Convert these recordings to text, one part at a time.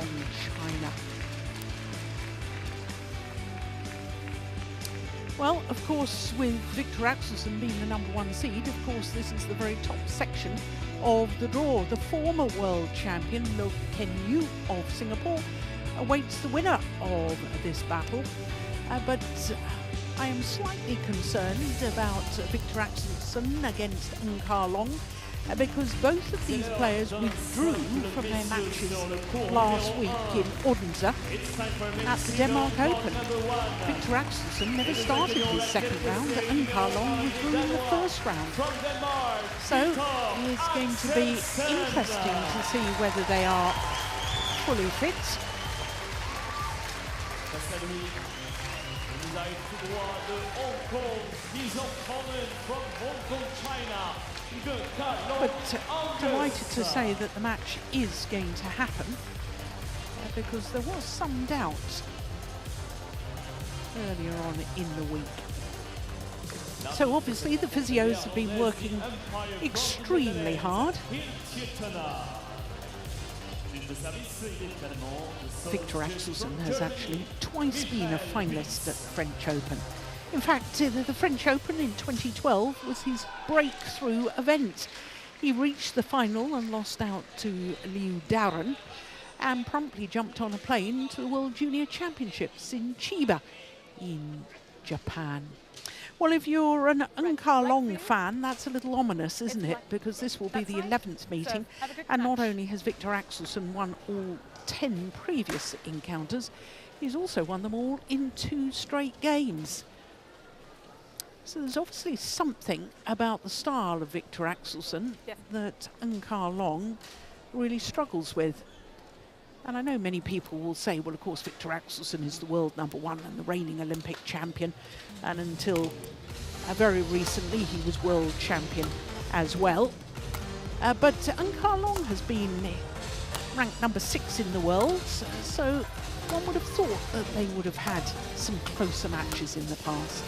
from China. Well, of course, with Viktor Axelsen being the #1 seed, of course, this is the very top section of the draw. The former world champion, Lo Ken Yu of Singapore, awaits the winner of this battle. But I am slightly concerned about Viktor Axelsen against Ng Ka Long, because both of these players withdrew from their matches last week in Odense at the Denmark Open. Viktor Axelsen never started his second round, and Ng Ka Long withdrew in the first round. So it's going to be interesting to see whether they are fully fit. But delighted to say that the match is going to happen, because there was some doubt earlier on in the week. So obviously the physios have been working extremely hard. Viktor Axelsen has actually twice been a finalist at the French Open. In fact, the French Open in 2012 was his breakthrough event. He reached the final and lost out to Liu Darren, and promptly jumped on a plane to the World Junior Championships in Chiba in Japan. Well, if you're an Ng Ka Long fan, that's a little ominous, isn't it? Because this will be the 11th meeting, and not only has Viktor Axelsen won all 10 previous encounters, he's also won them all in 2 straight games. So there's obviously something about the style of Viktor Axelsen that Ng Ka Long really struggles with. And I know many people will say, well, of course, Viktor Axelsen is the world #1 and the reigning Olympic champion. And until very recently, he was world champion as well. But Ng Ka Long has been ranked #6 in the world. So one would have thought that they would have had some closer matches in the past.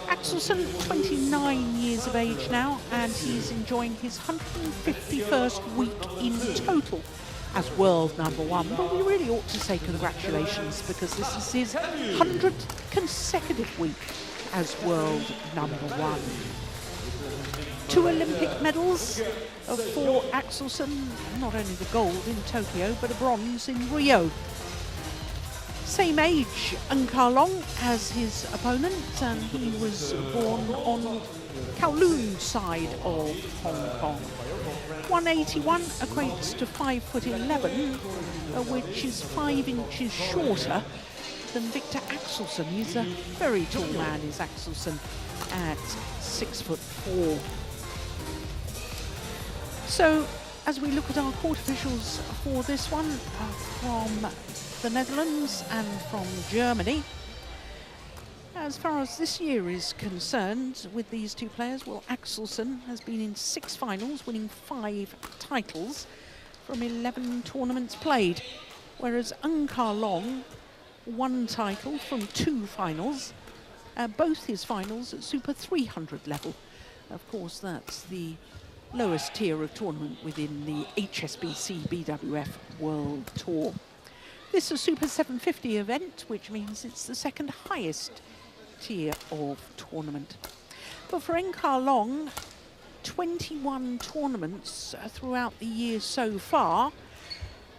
Axelsen, 29 years of age now, and he's enjoying his 151st week in total as world #1. But we really ought to say congratulations, because this is his 100th consecutive week as world #1. 2 Olympic medals for Axelsen, not only the gold in Tokyo, but a bronze in Rio. Same age Ng Ka Long as his opponent, and he was born on Kowloon side of Hong Kong. 181 equates to 5'11", which is 5 inches shorter than Viktor Axelsen. He's a very tall man, is Axelsen, at 6'4". So as we look at our court officials for this one, from the Netherlands and from Germany, as far as this year is concerned with these 2 players, well, Axelsen has been in 6 finals, winning 5 titles from 11 tournaments played, whereas Ng Ka Long, 1 title from 2 finals, both his finals at Super 300 level. Of course, that's the lowest tier of tournament within the HSBC BWF World Tour. This is a Super 750 event, which means it's the 2nd highest tier of tournament. But for Ng Ka Long, 21 tournaments throughout the year so far.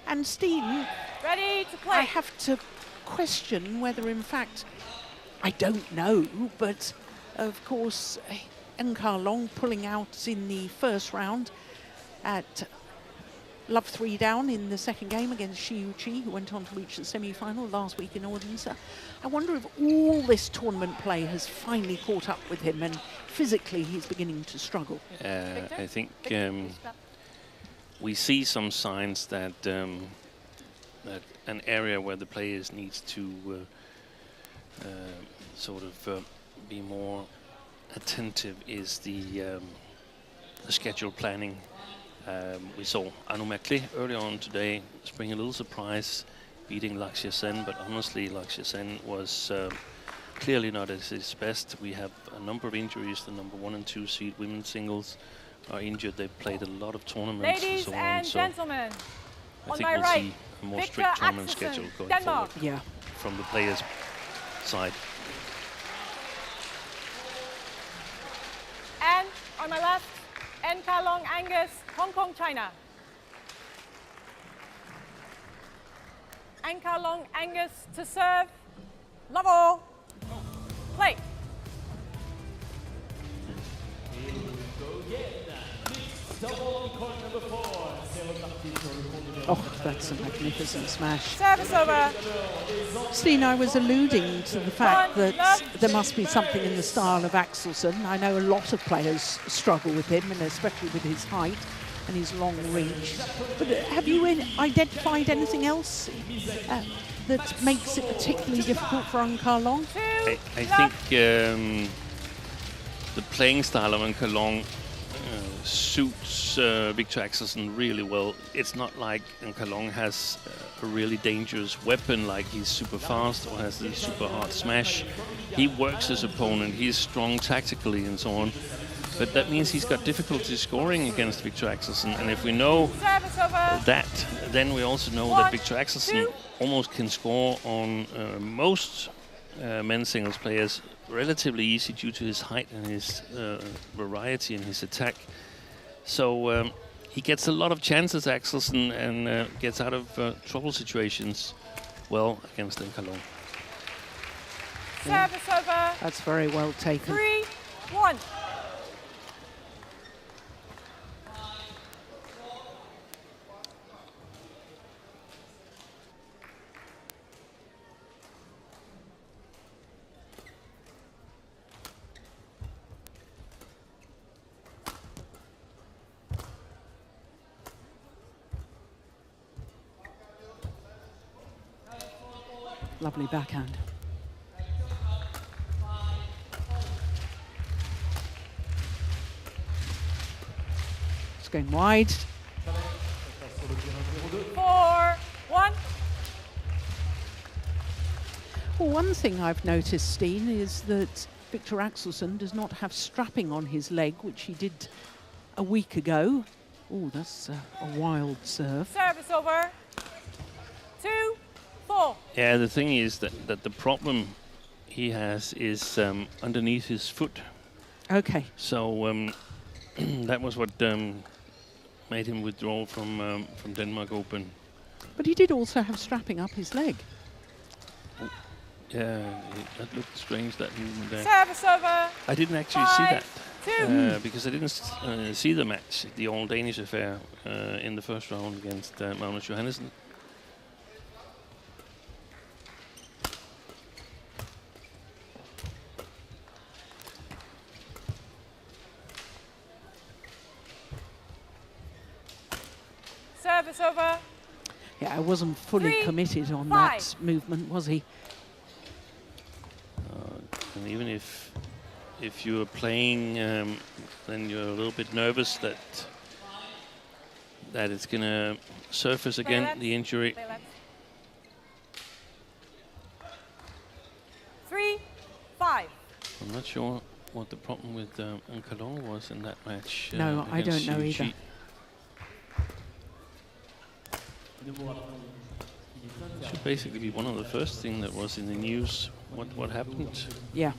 And Steen, ready to play. I have to question whether, in fact, I don't know, but of course, Ng Ka Long pulling out in the first round at love 3 down in the second game against Xiu Chi, who went on to reach the semi-final last week in Odense. I wonder if all this tournament play has finally caught up with him and physically he's beginning to struggle. I think we see some signs that that an area where the players needs to sort of be more attentive is the schedule planning. We saw Anu Makli early on today bring a little surprise, beating Lakshya Sen, but honestly Lakshya Sen was clearly not at his best. We have a number of injuries. The #1 and 2 seed women's singles are injured. They've played a lot of tournaments. Ladies and so and on. So gentlemen, I on think my we'll right, see a more Viktor strict tournament Axelsen, schedule going Denmark. forward Yeah. from the players' side. And on my left, Kalong Angus, Hong Kong, China. Kalong Angus to serve. Love all. Play. Oh, that's a magnificent smash. Service over. Steen, I was alluding to the fact One, that love. there must be something in the style of Axelsen. I know a lot of players struggle with him, and especially with his height and his long reach. But have you identified anything else that makes it particularly difficult for Kalong? I think the playing style of Kalong suits Viktor Axelsen really well. It's not like Kalong has a really dangerous weapon, like he's super fast or has a super hard smash. He works his opponent, he's strong tactically and so on. But that means he's got difficulty scoring against Viktor Axelsen. And if we know that, then we also know that Viktor Axelsen almost can score on most men's singles players relatively easy due to his height and his variety in his attack. So he gets a lot of chances, Axelsen, and gets out of trouble situations well against Kalong. Service over. That's very well taken. 3-1. Lovely backhand. It's going wide. 4-1. Well, one thing I've noticed, Steen, is that Viktor Axelsen does not have strapping on his leg, which he did a week ago. Oh, that's a wild serve. Service over. 2-4. Yeah, the thing is that the problem he has is underneath his foot. Okay. So that was what made him withdraw from Denmark Open. But he did also have strapping up his leg. Yeah, that looked strange, that movement there. Service over. I didn't actually see that 5-2. because I didn't see the match, the all Danish affair, in the first round against Magnus Johannesson. Service over. Yeah, I wasn't fully 3, committed on 5. that movement, was he? And even if you're playing, then you're a little bit nervous that it's going to surface again, the injury. 3-5. I'm not sure what the problem with Kalong was in that match. No, I don't know either. It should basically be one of the first things that was in the news. What happened? Yeah.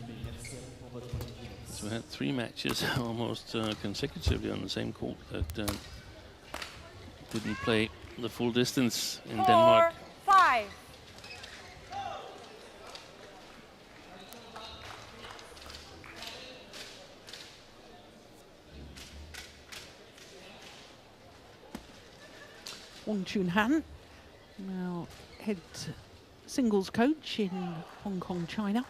So we had 3 matches almost consecutively on the same court that didn't play the full distance in Denmark. 4-5. Wong Chun Han, now head singles coach in Hong Kong, China.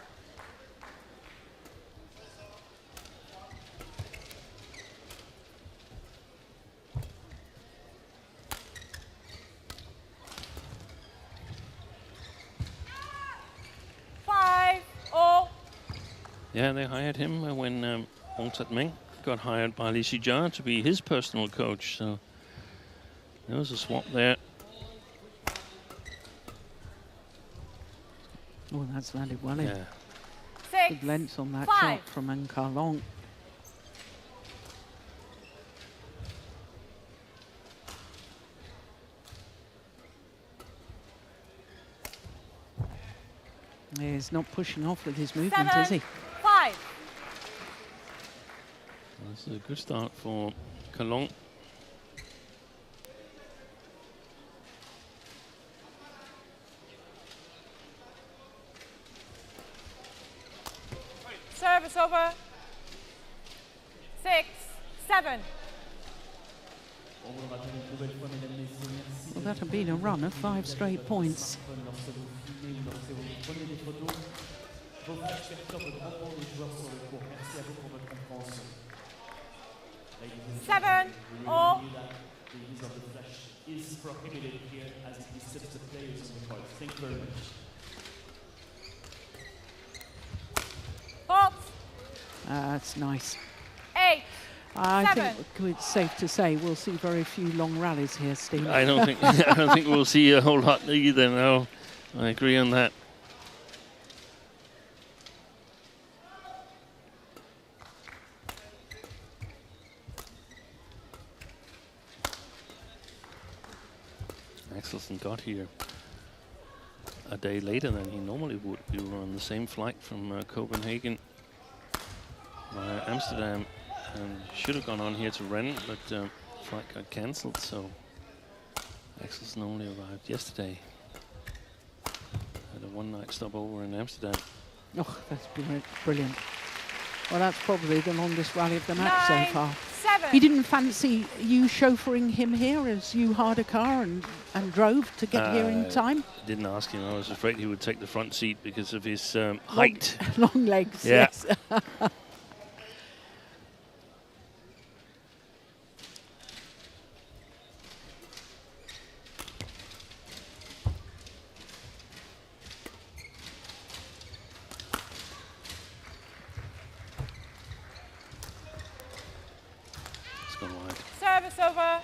Yeah, they hired him when Wong Tat Meng got hired by Li Xijia to be his personal coach. So there was a swap there. Oh, that's landed well in. Yeah. Good length on that 5. shot from Kalong. He's not pushing off with his movement, is he? 7-5. This is a good start for Cologne. Service over. 6-7. Well, that had been a run of 5 straight points. 7-all. Is prohibited here as it disturbs the players on the court. Thank you very much. Fault. That's nice. 8. I 7. think it's safe to say we'll see very few long rallies here, Steve. I don't think I don't think we'll see a whole lot either. No, I agree on that. Axelsen got here a day later than he normally would. We were on the same flight from Copenhagen via Amsterdam and should have gone on here to Rennes, but flight got cancelled, so Axelsen only arrived yesterday. Had a one-night stopover in Amsterdam. Oh, that's brilliant. Well, that's probably the longest rally of the match so far. 7. He didn't fancy you chauffeuring him here as you hired a car and drove to get here in time? Didn't ask him. I was afraid he would take the front seat because of his height. Long legs, Yeah. yes. It's gone wide. Service over.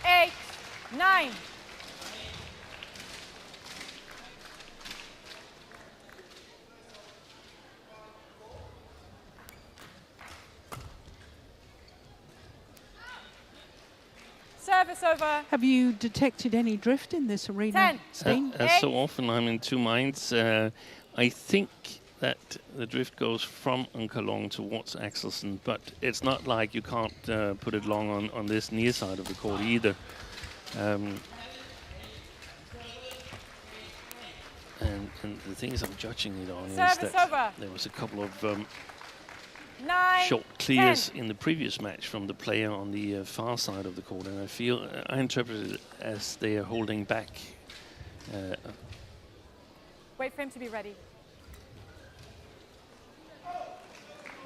8-9. Service over. Have you detected any drift in this arena, 10. Steen? As so often, I'm in two minds. I think that the drift goes from Cologne towards Axelsen, but it's not like you can't put it long on this near side of the court either. And the things I'm judging it on is Service that over. there was a couple of 9. short clears in the previous match from the player on the far side of the court, and I interpret it as they are holding back. Wait for him to be ready.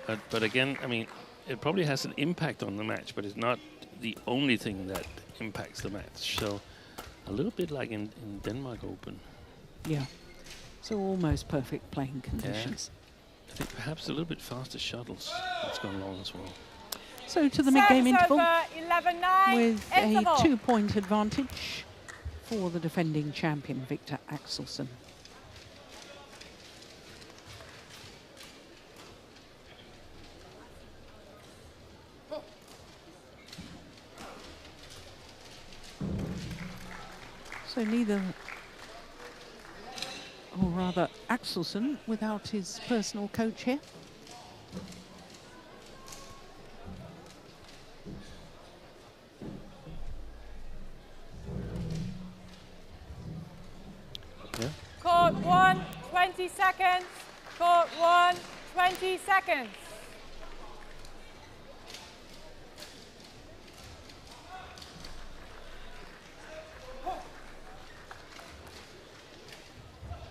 But again, I mean, it probably has an impact on the match, but it's not the only thing that impacts the match. So a little bit like in Denmark Open. Yeah. So almost perfect playing conditions. I think perhaps a little bit faster shuttles. That's gone long as well. So to the mid-game interval Over. 11-9. with Interval. a 2-point advantage for the defending champion, Viktor Axelsen. So neither, or rather Axelsen without his personal coach here. Yeah. Court 1, 20 seconds. Court 1, 20 seconds.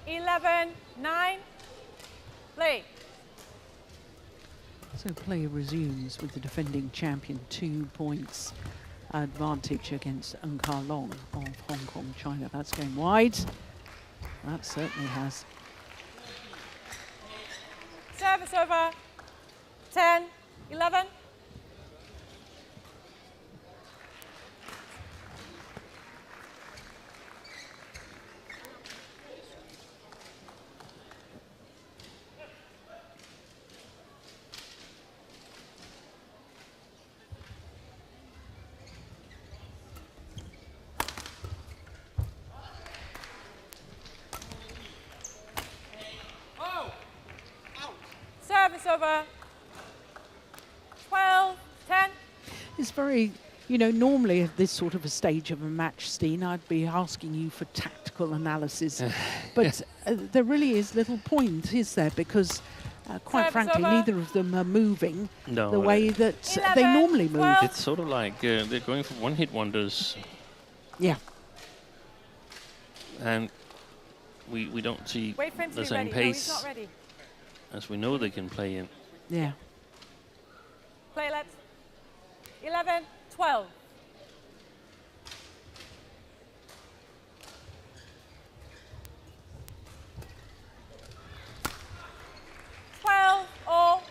Eleven, 9. Play. So play resumes with the defending champion 2 points advantage against Eun Long of Hong Kong, China. That's going wide. That certainly has. Service over. 10, 11. over. 12, 10. It's very, you know, normally at this sort of a stage of a match, Steen, I'd be asking you for tactical analysis. But there really is little point, is there? Because quite frankly, neither of them are moving the way that they normally move. It's sort of like they're going for one-hit wonders. Yeah. And we don't see Wait for him to the be same ready. No, pace he's not ready. as we know they can play in. Yeah. Play let. 11, 12. All.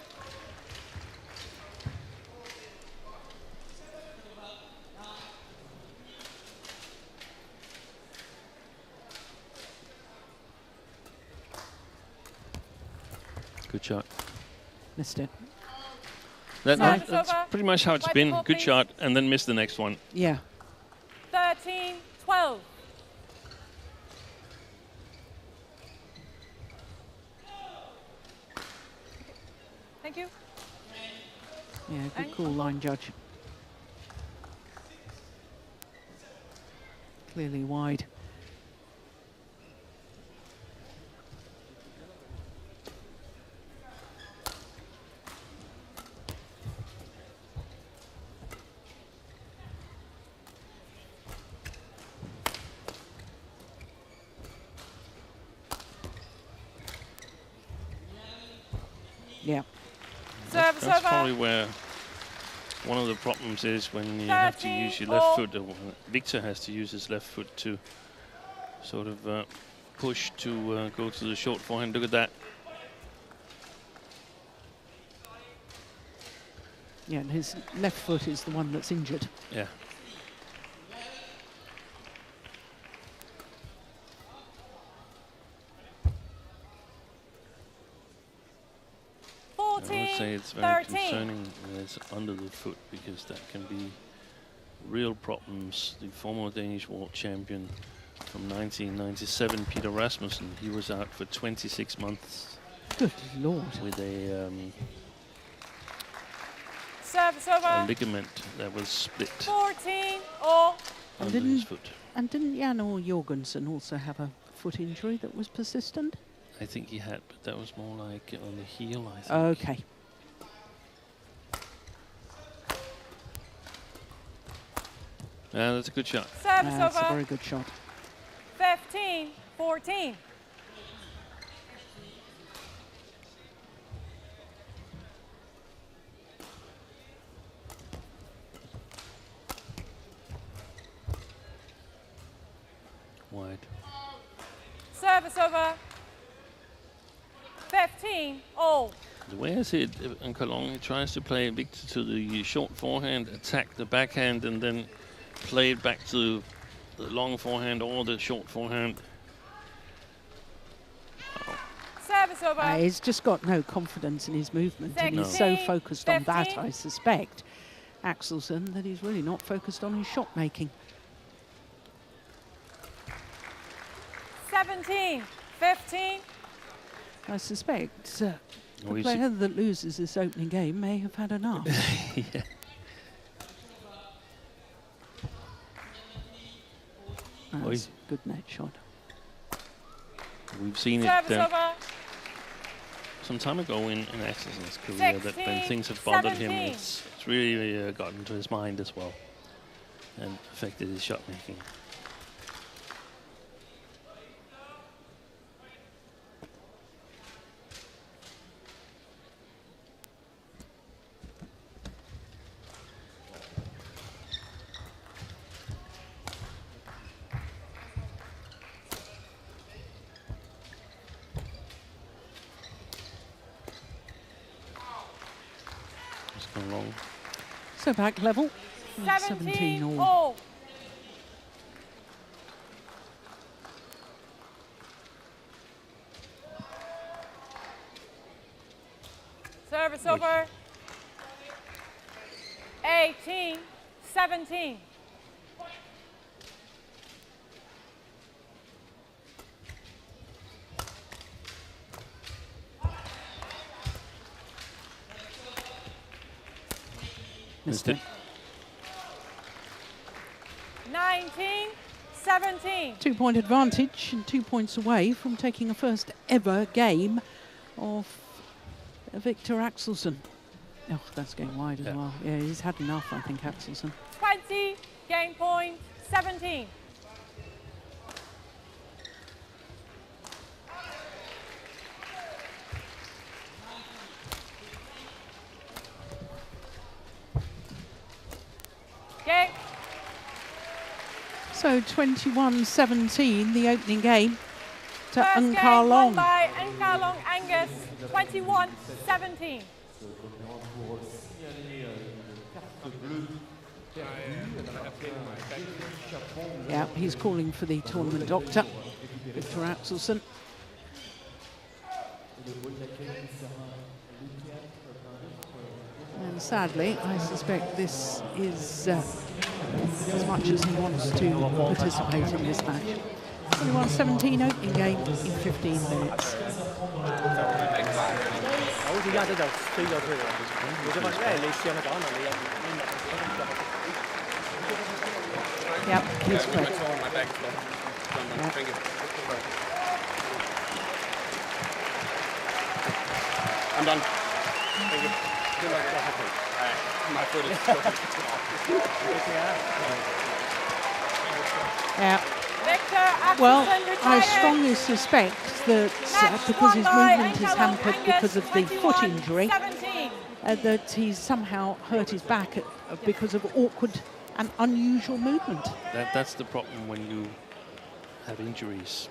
Good shot. Missed it. That's over. pretty much how it's White been. ball, Good please. shot, and then miss the next one. Yeah. 13, 12. Thank you. Yeah, good And- call, line judge. Clearly wide. Yeah. Service That's over. probably where one of the problems is when you have to use your left foot. Viktor has to use his left foot to sort of push to go to the short forehand. Look at that. Yeah, and his left foot is the one that's injured. Yeah. I would say it's very 13. concerning when it's under the foot, because that can be real problems. The former Danish world champion from 1997, Peter Rasmussen, he was out for 26 months Good Lord. with a Service over. ligament that was split 14, all. under his foot. And didn't Jan or Jorgensen also have a foot injury that was persistent? I think he had, but that was more like on the heel, I think. Okay. That's a good shot. Service That's a over. very good shot. 15, 14. Wide. Service over. 15, all. The way I see it, in Cologne, he tries to play Viktor to the short forehand, attack the backhand, and then play it back to the long forehand or the short forehand. Service over. He's just got no confidence in his movement, and he's so 16, focused on that, 15. I suspect, Axelsen, that he's really not focused on his shot making. 17, 15. I suspect the Oh, he's- player that loses this opening game may have had enough. Yeah. That's a good net shot. We've seen Service it over. some time ago in Axelsen's career that when 16, things have bothered him, 17. it's really gotten into his mind as well and affected his shot making. It's gone long. So back level. 17, all. all. Service over. 18, 17. Missed it. 19-17. 2-point advantage and 2 points away from taking a first ever game of Viktor Axelsen. Oh, that's going wide as well. Yeah, he's had enough, I think, Axelsen. 20, game point, 17. Game. So 21-17, the opening game to First Angus game won Long. by Angus, 21-17. Yeah, he's calling for the tournament doctor, Viktor Axelsen. And sadly, I suspect this is as much as he wants to participate in this match. 21-17 opening game in 15 minutes. Yep, he's correct. I'm done. Thank you. My foot is Yeah. Victor Axelsen Well, retired. I strongly suspect that because his movement is hampered because of the foot injury, 17. that he's somehow hurt his back because of awkward and unusual movement. That's the problem when you have injuries.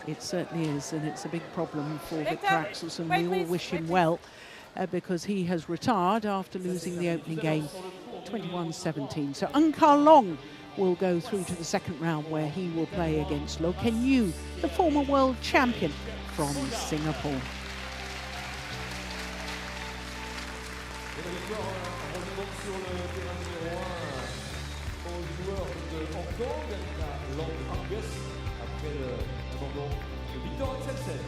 It certainly is, and it's a big problem for Victor, Viktor Axelsen. wait, We all please, wish wait, him please. well because he has retired after losing the opening game 21-17. So Angus Long will go through to the second round where he will play against Lo Ken-yu, the former world champion from Singapore. Viktor Axelsen.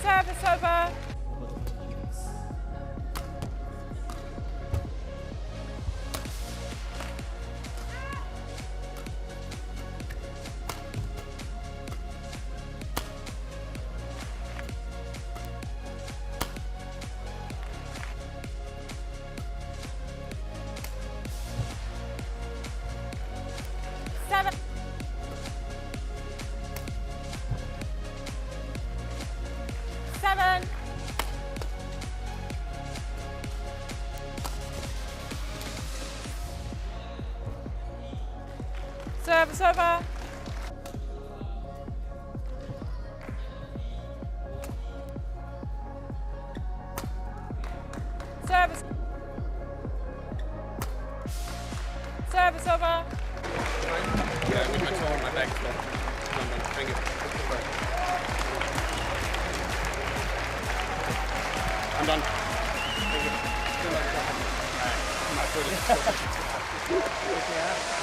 Service over. Seven. Seven. Service over. Service. Service over. Yeah, with my toe on my back. Thank you. I'm done. Thank you. My foot is